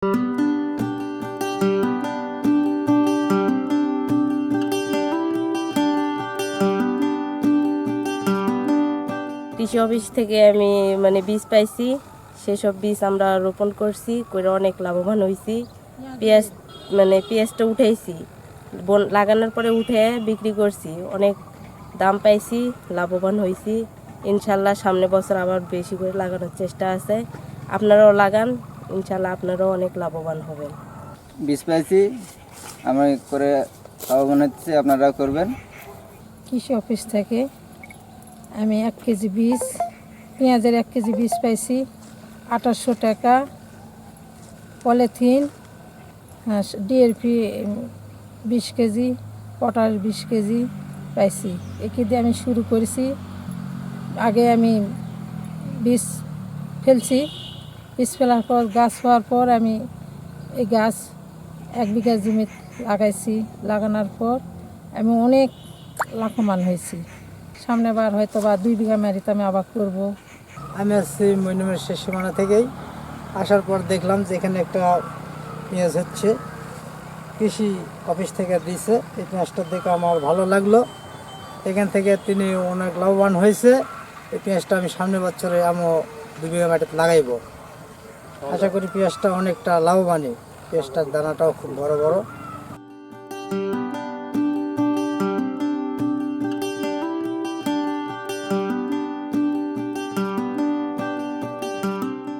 কৃষি অফিস থেকে আমি বীজ পাইছি, সেসব বীজ আমরা রোপণ করছি, করে অনেক লাভবান হয়েছি। পেঁয়াজটা উঠাইছি, লাগানোর পরে উঠে বিক্রি করছি, অনেক দাম পাইছি, লাভবান হয়েছি। ইনশাল্লাহ সামনে বছর আবার বেশি করে লাগানোর চেষ্টা আছে। আপনারাও লাগান, ইনশাল্লাহ আপনারাও অনেক লাভবান হবেন। বীজ পাইছি, আমি করে লাভবান হচ্ছে, আপনারাও করবেন। কৃষি অফিস থেকে আমি 1 কেজি বীজ, পেঁয়াজের 1 কেজি বীজ পাইছি 2800 টাকা। Polythene, DAP 20 KG, potash 20 KG পাইছি। একে দিয়ে আমি শুরু করেছি। আগে আমি বীজ ফেলছি, বীজ ফেলার পর গাছ হওয়ার পর আমি এই গাছ 1 বিঘা জমি লাগাইছি। লাগানোর পর আমি অনেক লাভবান হয়েছি। সামনেবার হয়তো বা 2 বিঘা মাটিতে আমি আবার করব। আমি আসছি মইনুমের শেষ সীমানা থেকেই। আসার পর দেখলাম যে এখানে একটা পেঁয়াজ হচ্ছে, কৃষি অফিস থেকে দিয়েছে। এই পেঁয়াজটা দেখে আমার ভালো লাগলো। এখান থেকে তিনি অনেক লাভবান হয়েছে। এই পেঁয়াজটা আমি সামনের বছরে আমিও 2 বিঘা মাটিতে লাগাইব। আশা করি পেঁয়াজটা অনেকটা লাভবানই। পেঁয়াজটার দানাটাও খুব বড় বড়।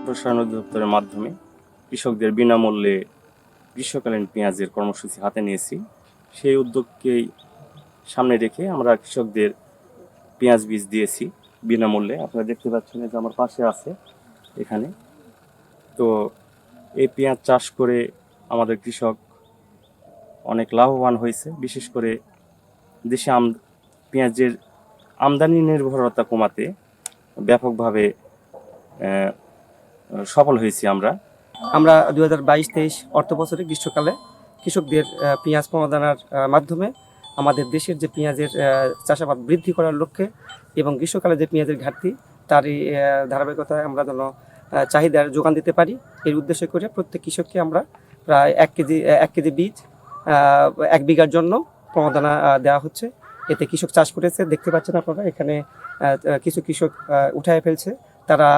রসায়ন অধিদপ্তরের মাধ্যমে কৃষকদের বিনামূল্যে গ্রীষ্মকালীন পেঁয়াজের কর্মসূচি হাতে নিয়েছি। সেই উদ্যোগকেই সামনে রেখে আমরা কৃষকদের পেঁয়াজ বীজ দিয়েছি বিনামূল্যে। আপনারা দেখতে পাচ্ছেন যে আমার পাশে আছে এখানে। তো এই পেঁয়াজ চাষ করে আমাদের কৃষক অনেক লাভবান হয়েছে। বিশেষ করে দেশে পেঁয়াজের আমদানি নির্ভরতা কমাতে ব্যাপকভাবে সফল হয়েছি আমরা। 2022-23 অর্থ বছরে গ্রীষ্মকালে কৃষকদের পেঁয়াজ প্রণোদনার মাধ্যমে আমাদের দেশের যে পেঁয়াজের চাষাবাদ বৃদ্ধি করার লক্ষ্যে এবং গ্রীষ্মকালে যে পেঁয়াজের ঘাটতি তারই ধারাবাহিকতায় আমরা যেন চাহিদার যোগান দিতে পারি, এই উদ্দেশ্য করে প্রত্যেক কৃষককে আমরা প্রায় 1 কেজি বীজ 1 বিঘার জন্য প্রণোদনা দেওয়া হচ্ছে। এতে কৃষক চাষ করেছে, দেখতে পাচ্ছেন আপনারা এখানে কিছু কৃষক উঠায় ফেলছে। তারা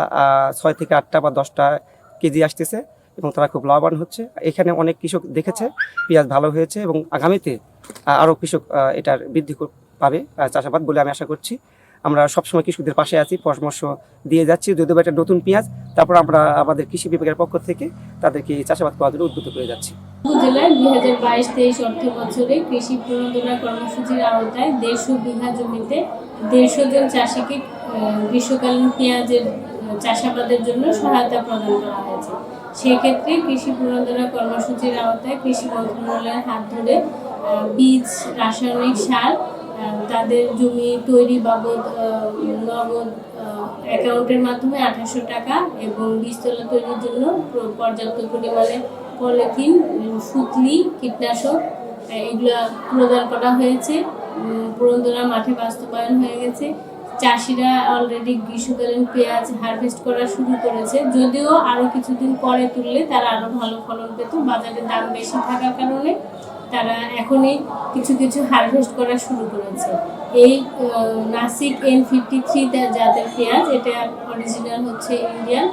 6 থেকে 8টা বা 10টা কেজি আসতেছে এবং তারা খুব লাভবান হচ্ছে। এখানে অনেক কৃষক দেখেছে পেঁয়াজ ভালো হয়েছে এবং আগামীতে আরও কৃষক এটার বৃদ্ধি পাবে চাষাবাদ বলে আমি আশা করছি। আমরা সবসময় কৃষকদের পাশে আছি, পরামর্শ দিয়ে যাচ্ছি। যদিও এটা নতুন পেঁয়াজ, তারপর আমরা আমাদের কৃষি বিভাগের পক্ষ থেকে তাদেরকে চাষাবাদ করার জন্য উদ্বুদ্ধ করে যাচ্ছি। উপজেলায় 2022-23 অর্থ বছরে কৃষি প্রণোদনা কর্মসূচির আওতায় 150 বিঘা জমিতে 150 জন চাষিকে গ্রীষ্মকালীন পেঁয়াজের চাষাবাদের জন্য সহায়তা প্রদান করা হয়েছে। সেক্ষেত্রে কৃষি প্রণোদনা কর্মসূচির আওতায় কৃষি মন্ত্রণালয়ের হাত ধরে বীজ, রাসায়নিক সার, তাদের জমি তৈরি বাবদ নগদ অ্যাকাউন্টের মাধ্যমে 2800 টাকা এবং বীজতলা তৈরির জন্য পর্যাপ্ত পরিমাণে পলিথিন, সুতলি, কীটনাশক এগুলো প্রদান করা হয়েছে। প্রণোদনা মাঠে বাস্তবায়ন হয়ে গেছে। চাষিরা অলরেডি গ্রীষ্মকালীন পেঁয়াজ হারভেস্ট করা শুরু করেছে। যদিও আরও কিছুদিন পরে তুললে তারা আরও ভালো ফলন পেত। বাজারে দাম বেশি থাকার কারণে তারা এখনই কিছু কিছু হারভেস্ট করা শুরু করেছে। এই নাসিক N53 জাতের পেঁয়াজ, এটা অরিজিনাল হচ্ছে ইন্ডিয়ান।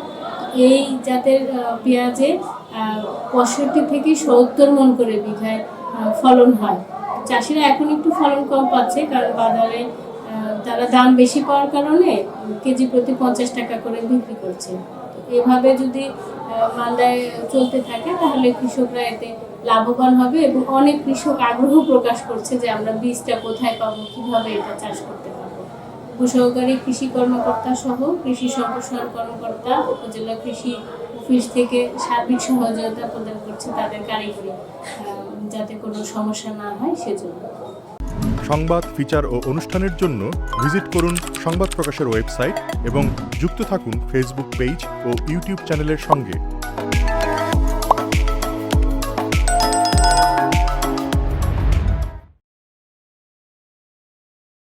এই জাতের পেঁয়াজে 65 থেকে 70 মণ করে বিঘায় ফলন হয়। চাষিরা এখন একটু ফলন কম পাচ্ছে, কারণ বাজারে তারা দাম বেশি পাওয়ার কারণে কেজি প্রতি 50 টাকা করে বিক্রি করছে। এভাবে যদি মান্দায় চলতে থাকে তাহলে কৃষকরা এতে লাভবান হবে এবং অনেক কৃষক আগ্রহ প্রকাশ করছে যে আমরা বীজটা কোথায় পাবো, কিভাবে এটা চাষ করতে পারবো। উপসহকারী কৃষি কর্মকর্তা সহ কৃষি সম্প্রসারণ কর্মকর্তা উপজেলা কৃষি অফিস থেকে সার্বিক সহযোগিতা প্রদান করছে তাদের কারিগরি, যাতে কোনো সমস্যা না হয় সেজন্য। সংবাদ, ফিচার ও অনুষ্ঠানের জন্য ভিজিট করুন সংবাদ প্রকাশের ওয়েবসাইট এবং যুক্ত থাকুন ফেসবুক পেজ ও ইউটিউব চ্যানেলের সঙ্গে।